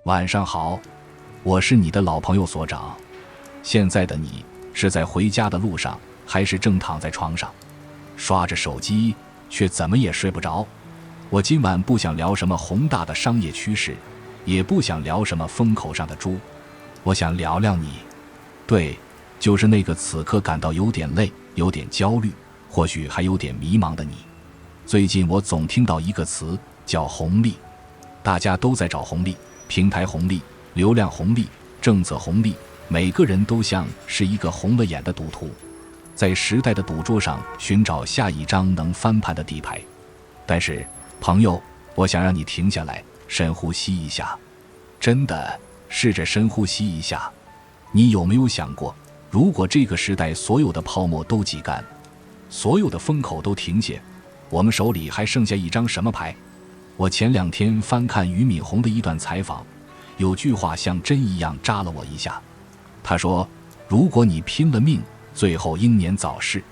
晚上好，我是你的老朋友所长。现在的你是在回家的路上，还是正躺在床上刷着手机，却怎么也睡不着？我今晚不想聊什么宏大的商业趋势，也不想聊什么风口上的猪，我想聊聊你。对，就是那个此刻感到有点累，有点焦虑，或许还有点迷茫的你。最近我总听到一个词叫红利，大家都在找红利，平台红利、流量红利、政策红利，每个人都像是一个红了眼的赌徒，在时代的赌桌上寻找下一张能翻盘的底牌。但是朋友，我想让你停下来，深呼吸一下，真的试着深呼吸一下。你有没有想过，如果这个时代所有的泡沫都挤干，所有的风口都停歇，我们手里还剩下一张什么牌？我前2天翻看俞敏洪的一段采访，有句话像针一样扎了我一下。他说，如果你拼了命，最后英年早逝，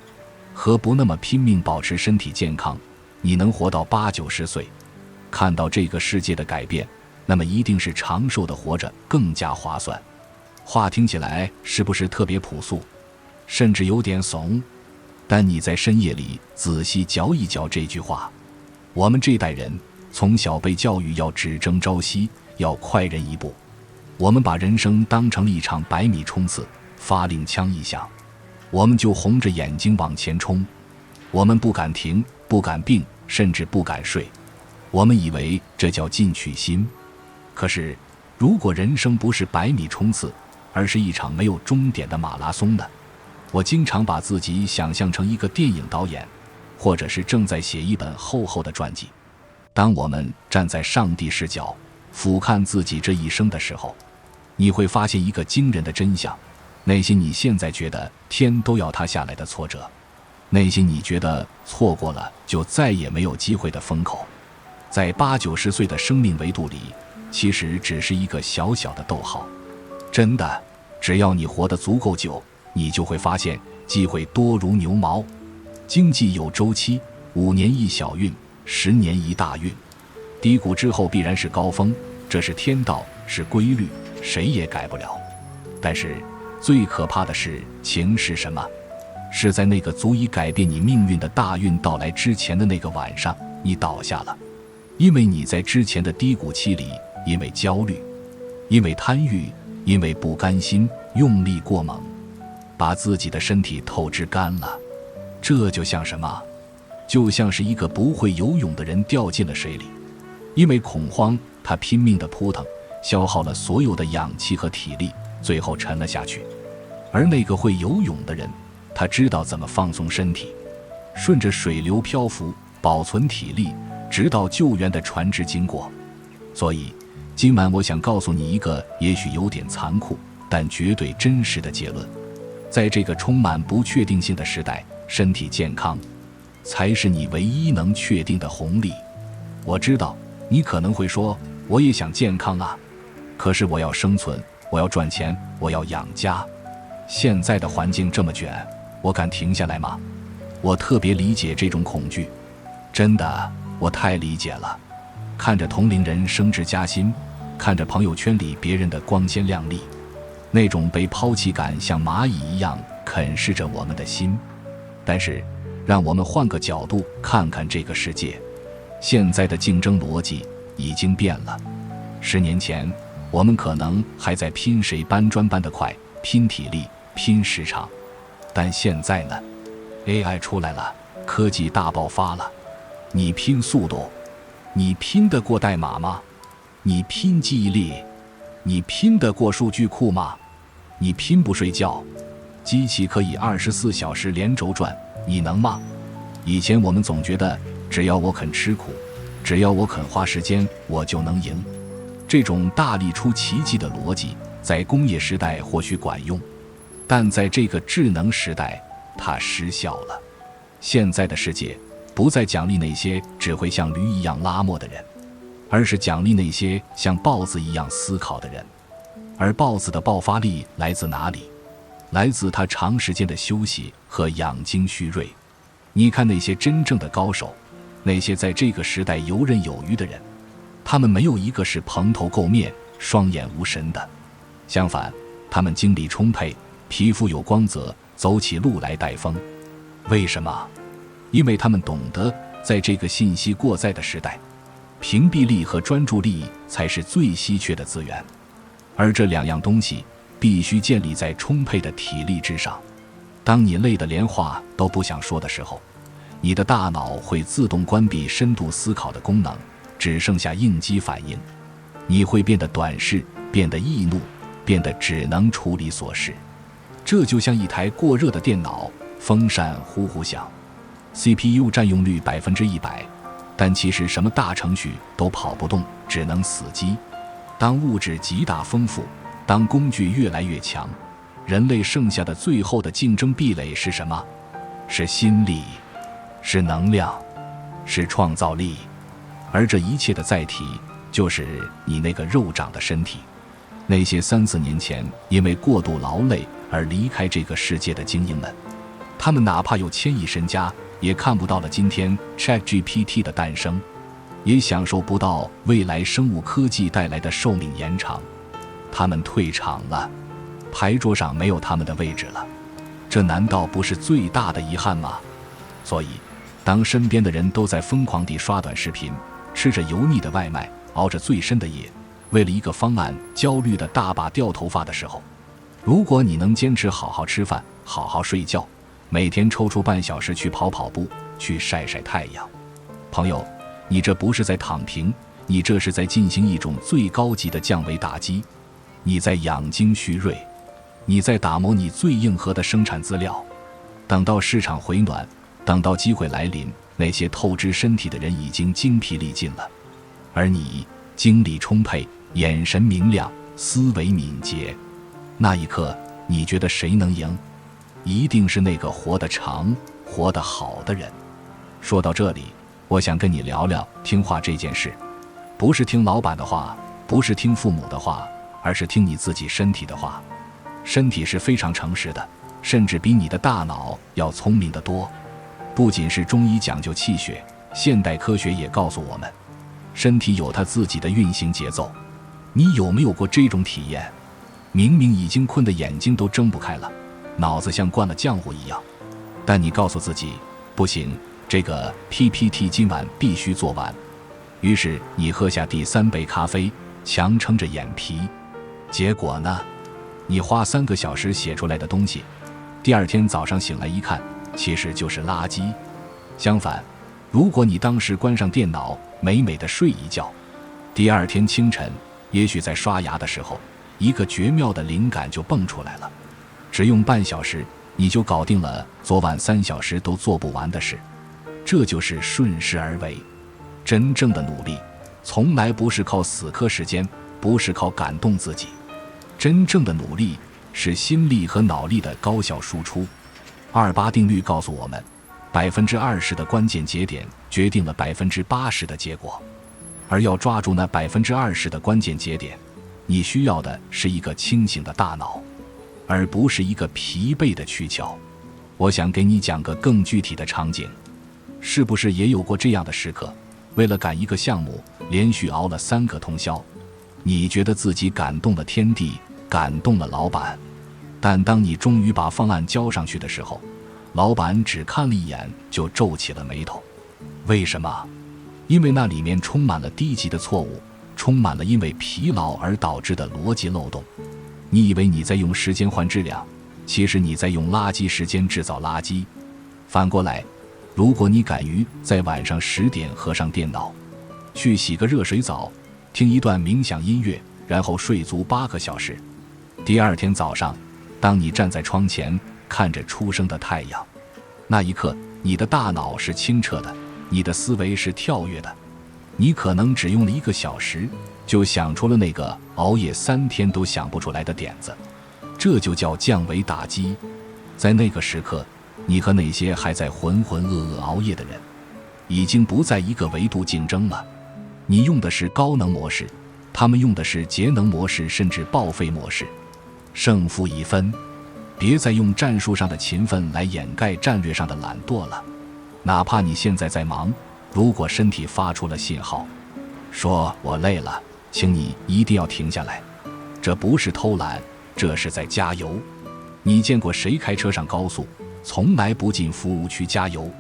何不那么拼命保持身体健康，你能活到80-90岁，看到这个世界的改变，那么一定是长寿的活着更加划算。话听起来是不是特别朴素，甚至有点怂？但你在深夜里仔细嚼一嚼这句话。我们这代人从小被教育要只争朝夕，要快人一步，我们把人生当成了一场100米冲刺，发令枪一响，我们就红着眼睛往前冲，我们不敢停，不敢病，甚至不敢睡，我们以为这叫进取心。可是如果人生不是100米冲刺，而是一场没有终点的马拉松呢？我经常把自己想象成一个电影导演，或者是正在写一本厚厚的传记。当我们站在上帝视角俯瞰自己这一生的时候，你会发现一个惊人的真相，那些你现在觉得天都要塌下来的挫折，那些你觉得错过了就再也没有机会的风口，在80-90岁的生命维度里，其实只是一个小小的逗号。真的，只要你活得足够久，你就会发现机会多如牛毛。经济有周期，5年一小运，10年一大运，低谷之后必然是高峰，这是天道，是规律，谁也改不了。但是最可怕的是情是什么？是在那个足以改变你命运的大运到来之前的那个晚上，你倒下了。因为你在之前的低谷期里，因为焦虑，因为贪欲，因为不甘心，用力过猛，把自己的身体透支干了。这就像什么？就像是一个不会游泳的人掉进了水里，因为恐慌，他拼命地扑腾，消耗了所有的氧气和体力，最后沉了下去。而那个会游泳的人，他知道怎么放松身体，顺着水流漂浮，保存体力，直到救援的船只经过。所以今晚我想告诉你一个也许有点残酷，但绝对真实的结论。在这个充满不确定性的时代，身体健康才是你唯一能确定的红利。我知道你可能会说，我也想健康啊，可是我要生存，我要赚钱，我要养家。现在的环境这么卷，我敢停下来吗？我特别理解这种恐惧，真的，我太理解了。看着同龄人升职加薪，看着朋友圈里别人的光鲜亮丽，那种被抛弃感像蚂蚁一样啃噬着我们的心。但是让我们换个角度看看这个世界，现在的竞争逻辑已经变了。10年前我们可能还在拼谁搬砖搬得快，拼体力，拼时长，但现在呢？ AI 出来了，科技大爆发了，你拼速度，你拼得过代码吗？你拼记忆力，你拼得过数据库吗？你拼不睡觉，机器可以24小时连轴转，你能吗？以前我们总觉得只要我肯吃苦，只要我肯花时间，我就能赢。这种大力出奇迹的逻辑在工业时代或许管用，但在这个智能时代它失效了。现在的世界不再奖励那些只会像驴一样拉磨的人，而是奖励那些像豹子一样思考的人。而豹子的爆发力来自哪里？来自他长时间的休息和养精蓄锐。你看那些真正的高手，那些在这个时代游刃有余的人，他们没有一个是蓬头垢面，双眼无神的。相反，他们精力充沛，皮肤有光泽，走起路来带风。为什么？因为他们懂得，在这个信息过载的时代，屏蔽力和专注力才是最稀缺的资源，而这两样东西必须建立在充沛的体力之上。当你累得连话都不想说的时候，你的大脑会自动关闭深度思考的功能，只剩下应激反应。你会变得短视，变得易怒，变得只能处理琐事。这就像一台过热的电脑，风扇呼呼响， CPU 占用率100%，但其实什么大程序都跑不动，只能死机。当物质极大丰富，当工具越来越强，人类剩下的最后的竞争壁垒是什么？是心力，是能量，是创造力。而这一切的载体就是你那个肉长的身体。那些3-4年前因为过度劳累而离开这个世界的精英们，他们哪怕有1000亿身家，也看不到了今天 ChatGPT 的诞生，也享受不到未来生物科技带来的寿命延长。他们退场了，牌桌上没有他们的位置了，这难道不是最大的遗憾吗？所以，当身边的人都在疯狂地刷短视频，吃着油腻的外卖，熬着最深的夜，为了一个方案焦虑的大把掉头发的时候，如果你能坚持好好吃饭，好好睡觉，每天抽出半小时去跑跑步，去晒晒太阳，朋友，你这不是在躺平，你这是在进行一种最高级的降维打击。你在养精蓄锐，你在打磨你最硬核的生产资料。等到市场回暖，等到机会来临，那些透支身体的人已经精疲力尽了，而你精力充沛，眼神明亮，思维敏捷。那一刻，你觉得谁能赢？一定是那个活得长、活得好的人。说到这里，我想跟你聊聊听话这件事。不是听老板的话，不是听父母的话，而是听你自己身体的话。身体是非常诚实的，甚至比你的大脑要聪明得多。不仅是中医讲究气血，现代科学也告诉我们，身体有它自己的运行节奏。你有没有过这种体验？明明已经困得眼睛都睁不开了，脑子像灌了浆糊一样，但你告诉自己，不行，这个 PPT 今晚必须做完。于是你喝下第3杯咖啡，强撑着眼皮。结果呢？你花3个小时写出来的东西，第二天早上醒来一看，其实就是垃圾。相反，如果你当时关上电脑，美美的睡一觉，第二天清晨，也许在刷牙的时候，一个绝妙的灵感就蹦出来了。只用半小时，你就搞定了昨晚3小时都做不完的事。这就是顺势而为。真正的努力，从来不是靠死磕时间，不是靠感动自己。真正的努力是心力和脑力的高效输出。28定律告诉我们，20%的关键节点决定了80%的结果。而要抓住那20%的关键节点，你需要的是一个清醒的大脑，而不是一个疲惫的躯壳。我想给你讲个更具体的场景，是不是也有过这样的时刻？为了赶一个项目，连续熬了3个通宵。你觉得自己感动了天地，感动了老板，但当你终于把方案交上去的时候，老板只看了一眼就皱起了眉头。为什么？因为那里面充满了低级的错误，充满了因为疲劳而导致的逻辑漏洞。你以为你在用时间换质量，其实你在用垃圾时间制造垃圾。反过来，如果你敢于在晚上10点合上电脑，去洗个热水澡，听一段冥想音乐，然后睡足8个小时，第二天早上，当你站在窗前看着初升的太阳，那一刻，你的大脑是清澈的，你的思维是跳跃的。你可能只用了1个小时，就想出了那个熬夜3天都想不出来的点子。这就叫降维打击。在那个时刻，你和那些还在浑浑噩噩熬夜的人，已经不在一个维度竞争了。你用的是高能模式，他们用的是节能模式，甚至报废模式。胜负已分，别再用战术上的勤奋来掩盖战略上的懒惰了。哪怕你现在在忙，如果身体发出了信号，说我累了，请你一定要停下来，这不是偷懒，这是在加油。你见过谁开车上高速，从来不进服务区加油，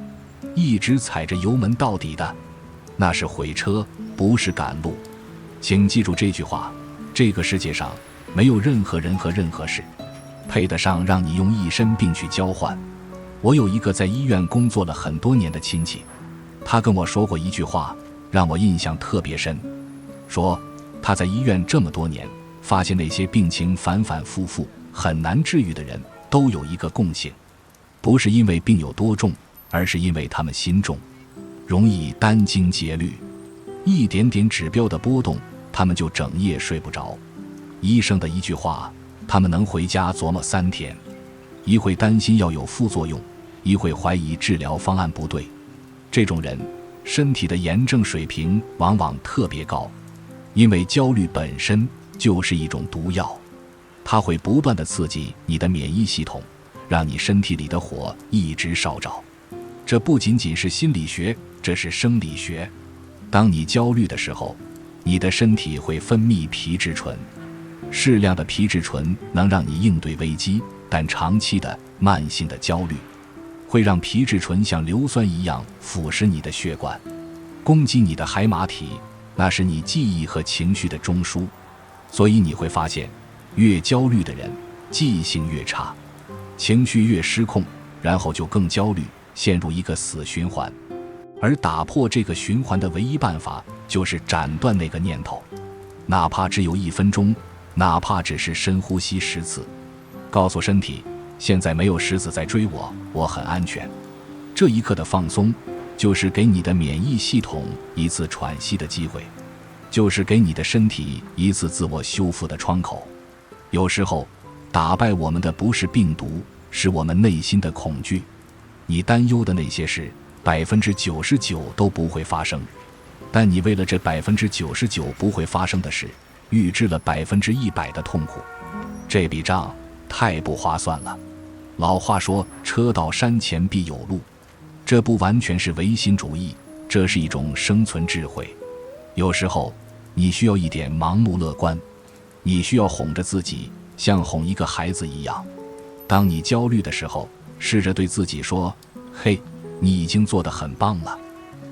一直踩着油门到底的？那是毁车，不是赶路。请记住这句话，这个世界上没有任何人和任何事配得上让你用一身病去交换。我有一个在医院工作了很多年的亲戚，他跟我说过一句话，让我印象特别深。说他在医院这么多年，发现那些病情反反复复很难治愈的人都有一个共性，不是因为病有多重，而是因为他们心重，容易殚精竭虑，一点点指标的波动，他们就整夜睡不着。医生的一句话，他们能回家琢磨3天，一会担心要有副作用，一会怀疑治疗方案不对。这种人身体的炎症水平往往特别高，因为焦虑本身就是一种毒药，它会不断地刺激你的免疫系统，让你身体里的火一直烧着。这不仅仅是心理学，这是生理学。当你焦虑的时候，你的身体会分泌皮质醇，适量的皮质醇能让你应对危机，但长期的慢性的焦虑会让皮质醇像硫酸一样腐蚀你的血管，攻击你的海马体，那是你记忆和情绪的中枢。所以你会发现，越焦虑的人记性越差，情绪越失控，然后就更焦虑，陷入一个死循环。而打破这个循环的唯一办法，就是斩断那个念头，哪怕只有1分钟，哪怕只是深呼吸10次，告诉身体，现在没有狮子在追我，我很安全。这一刻的放松，就是给你的免疫系统一次喘息的机会，就是给你的身体一次自我修复的窗口。有时候，打败我们的不是病毒，是我们内心的恐惧。你担忧的那些事，99%都不会发生，但你为了这99%不会发生的事，预支了100%的痛苦。这笔账太不划算了。老话说，车到山前必有路，这不完全是唯心主义，这是一种生存智慧。有时候，你需要一点盲目乐观，你需要哄着自己，像哄一个孩子一样。当你焦虑的时候，试着对自己说，嘿，你已经做得很棒了。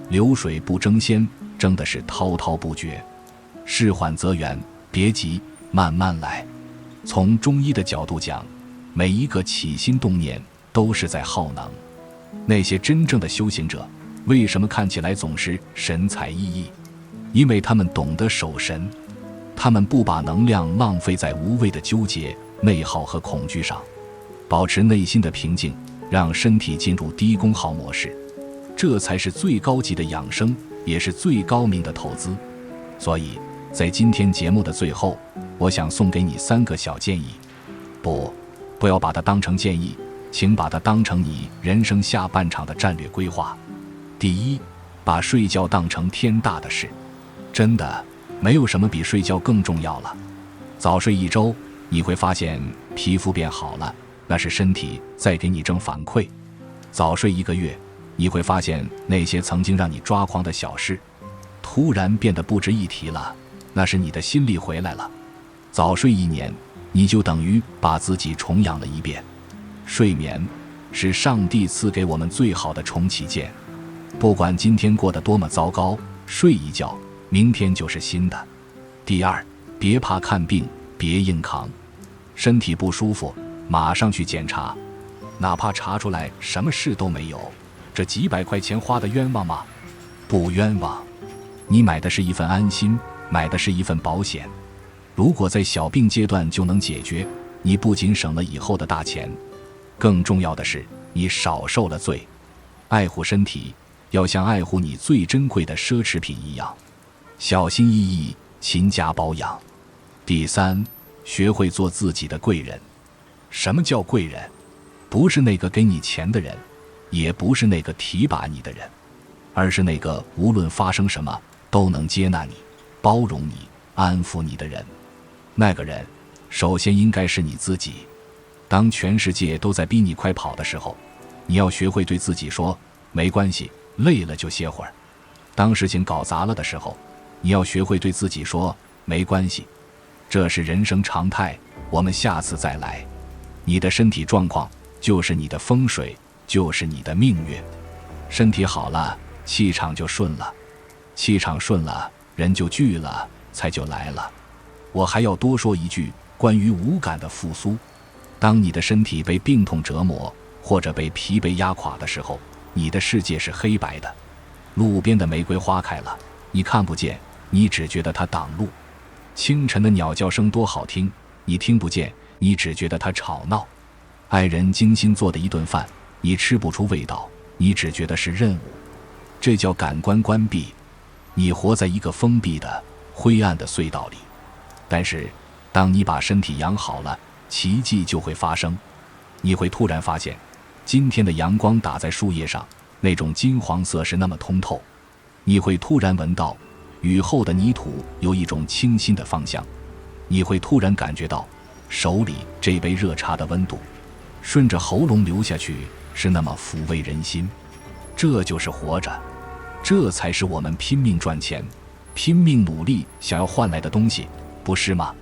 流水不争先，争的是滔滔不绝。事缓则圆，别急，慢慢来。从中医的角度讲，每一个起心动念都是在耗能。那些真正的修行者，为什么看起来总是神采奕奕？因为他们懂得守神，他们不把能量浪费在无谓的纠结、内耗和恐惧上，保持内心的平静，让身体进入低功耗模式，这才是最高级的养生，也是最高明的投资。所以在今天节目的最后，我想送给你3个小建议。不要把它当成建议，请把它当成你人生下半场的战略规划。第一，把睡觉当成天大的事，真的没有什么比睡觉更重要了。早睡1周，你会发现皮肤变好了，那是身体在给你正反馈。早睡1个月，你会发现那些曾经让你抓狂的小事突然变得不值一提了，那是你的心力回来了。早睡1年，你就等于把自己重养了一遍。睡眠是上帝赐给我们最好的重启键，不管今天过得多么糟糕，睡一觉，明天就是新的。第二，别怕看病，别硬扛，身体不舒服马上去检查，哪怕查出来什么事都没有，这几百块钱花的冤枉吗？不冤枉，你买的是一份安心，买的是一份保险。如果在小病阶段就能解决，你不仅省了以后的大钱，更重要的是你少受了罪。爱护身体，要像爱护你最珍贵的奢侈品一样，小心翼翼，勤加保养。第三，学会做自己的贵人。什么叫贵人？不是那个给你钱的人，也不是那个提拔你的人，而是那个无论发生什么都能接纳你、包容你、安抚你的人。那个人首先应该是你自己。当全世界都在逼你快跑的时候，你要学会对自己说，没关系，累了就歇会儿。当事情搞砸了的时候，你要学会对自己说，没关系，这是人生常态，我们下次再来。你的身体状况就是你的风水，就是你的命运。身体好了，气场就顺了，气场顺了，人就聚了，财就来了。我还要多说一句关于五感的复苏。当你的身体被病痛折磨，或者被疲惫压垮的时候，你的世界是黑白的。路边的玫瑰花开了，你看不见，你只觉得它挡路。清晨的鸟叫声多好听，你听不见，你只觉得它吵闹。爱人精心做的一顿饭，你吃不出味道，你只觉得是任务。这叫感官关闭，你活在一个封闭的灰暗的隧道里。但是当你把身体养好了，奇迹就会发生。你会突然发现，今天的阳光打在树叶上，那种金黄色是那么通透。你会突然闻到雨后的泥土有一种清新的芳香。你会突然感觉到手里这杯热茶的温度顺着喉咙流下去，是那么抚慰人心。这就是活着，这才是我们拼命赚钱、拼命努力想要换来的东西，不是吗？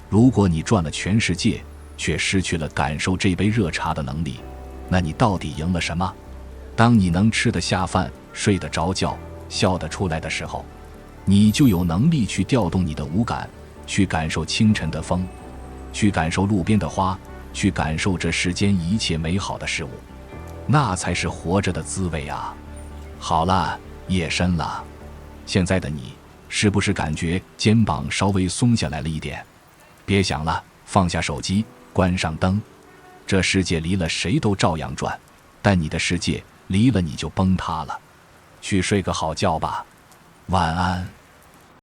如果你赚了全世界，却失去了感受这杯热茶的能力，那你到底赢了什么？当你能吃得下饭、睡得着觉、笑得出来的时候，你就有能力去调动你的五感，去感受清晨的风，去感受路边的花，去感受这世间一切美好的事物。那才是活着的滋味啊！好了，夜深了，现在的你是不是感觉肩膀稍微松下来了一点？别想了，放下手机，关上灯。这世界离了谁都照样转，但你的世界离了你就崩塌了。去睡个好觉吧，晚安。